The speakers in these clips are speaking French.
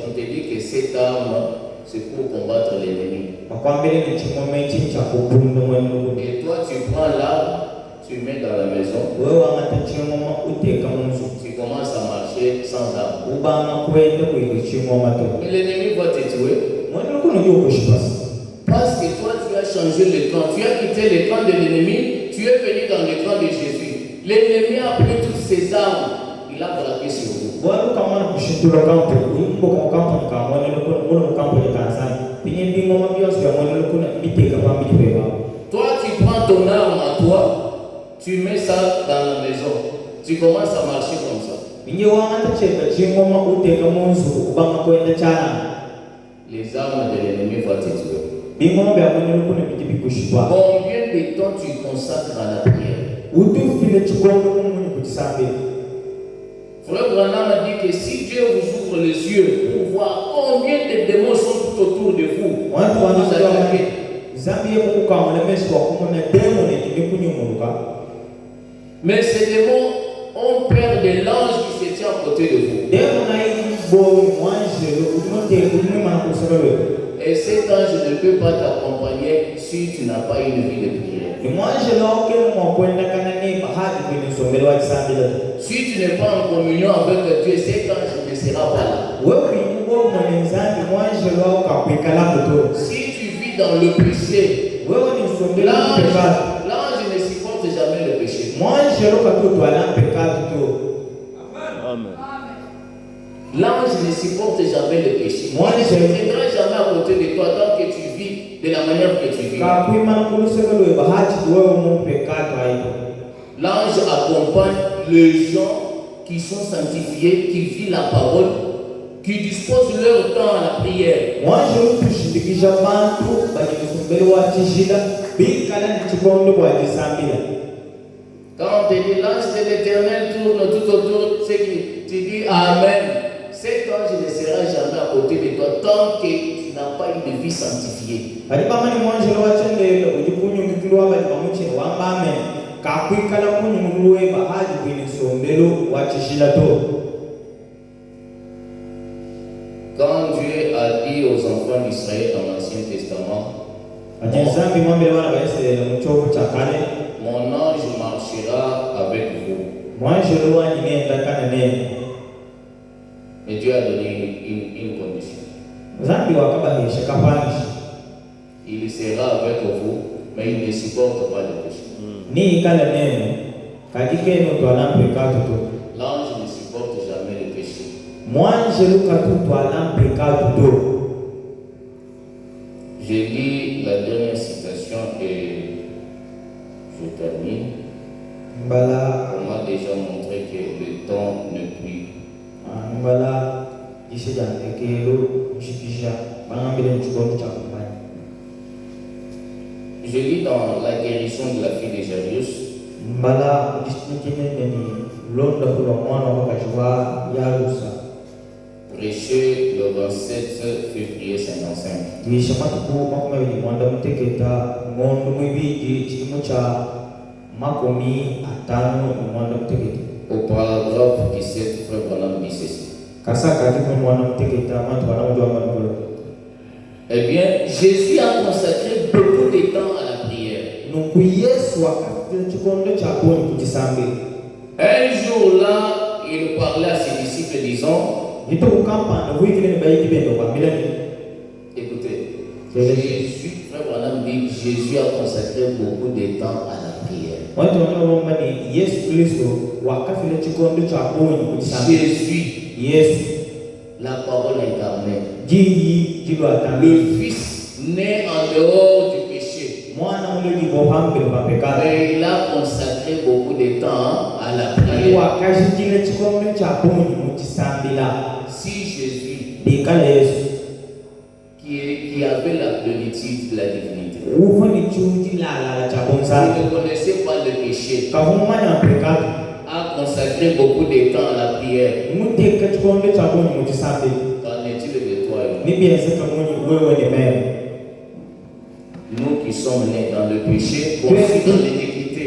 On te dit que cette arme, c'est pour combattre l'ennemi. Et toi, tu prends l'arme, tu mets dans la maison. Tu commences à marcher sans arme. Et l'ennemi va te tuer. Parce que toi, tu as changé le camp. Tu as quitté le camp de l'ennemi. Tu es venu dans le camp de Jésus. L'ennemi a pris toutes ses armes. Il a braqué sur vous. Toi, tu prends ton arme à toi. Tu mets ça dans la maison. Tu commences à marcher comme ça. Les armes de l'ennemi vont te tuer. Combien de temps tu consacres à la prière? Frère Branham a dit que si Dieu vous ouvre les yeux pour voir combien de démons sont tout autour de vous, vous attaquez. Mais ces démons ont peur de l'ange qui se tient à côté de vous. Et cet ange ne peut pas t'accompagner si tu n'as pas une vie de prière. Si tu n'es pas en communion avec Dieu, cet ange ne sera pas là. Si tu vis dans le péché, l'ange ne supporte jamais le péché. Amen. L'ange ne supporte jamais le péché. Il ne viendra jamais à côté de toi tant que tu vis de la manière que tu vis. L'ange accompagne les gens qui sont sanctifiés, qui vivent la parole, qui disposent leur temps à la prière. Quand on te dit l'ange de l'Éternel tourne tout autour, c'est que tu dis Amen. Cet ange ne sera jamais à côté de toi tant que tu n'as pas une vie sanctifiée. Quand Dieu a dit aux enfants d'Israël dans l'Ancien Testament, mon ange marchera avec vous. Mais Dieu a donné une condition. Il sera avec vous, mais il ne supporte pas le péché. L'ange ne supporte jamais le péché. J'ai lu la dernière citation et je termine. On m'a déjà montré que le temps ne prie. Je lis dans la guérison de la fille de Jairus. Prêché le 27 février 55. Au paragraphe 17, Frère Branham dit ceci. Eh bien, Jésus a consacré beaucoup de temps à la prière. Un jour-là, il parlait à ses disciples disant, écoutez, Frère Branham dit, Jésus a consacré beaucoup de temps à la prière. Jésus, la parole incarnée, le Fils né en dehors du péché. Mais il a consacré beaucoup de temps à la prière. Si Jésus, qui avait la plénitude de la divinité, il ne connaissait pas le péché, a consacré beaucoup de temps à la prière, qu'en est-il de toi et moi? Nous qui sommes nés dans le péché, conçus dans l'iniquité,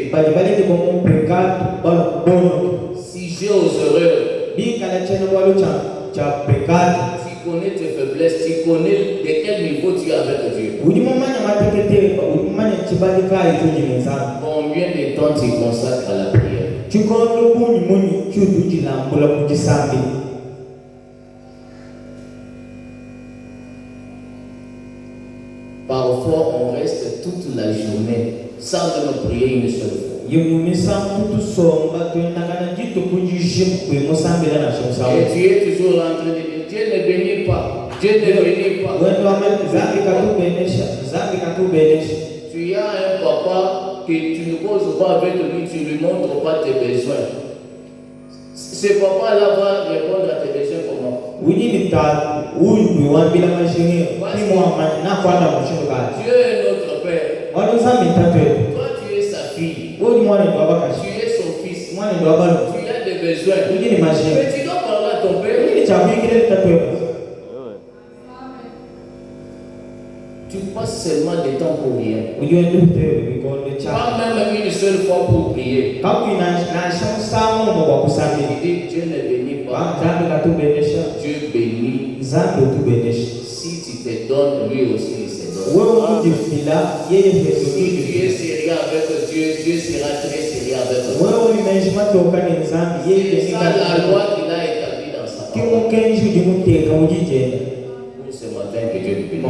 si j'ai aux erreurs, Tu connais tes faiblesses, tu connais de quel niveau tu es avec Dieu. Combien de temps tu consacres à la prière? Parfois, on reste toute la journée sans même prier une seule fois. Et tu es toujours en train de dire, Dieu ne bénit pas. Dieu ne bénit pas. Tu as un papa que tu ne causes pas avec lui, tu ne lui montres pas tes besoins. Ce papa-là va répondre à tes besoins comment? Dieu est notre Père. Toi, tu es sa fille. Tu es son fils. Tu as des besoins. Mais tu dois parler à ton Père. Tu passes seulement du temps pour rien. Pas même une seule fois pour prier. Dieu ne bénit pas. Dieu bénit. Si tu te donnes, lui aussi il se donne. Si tu es sérieux avec Dieu, Dieu sera très sérieux avec toi. C'est ça la loi qu'il a établie dans sa parole. Pour ce matin, que Dieu te bénisse.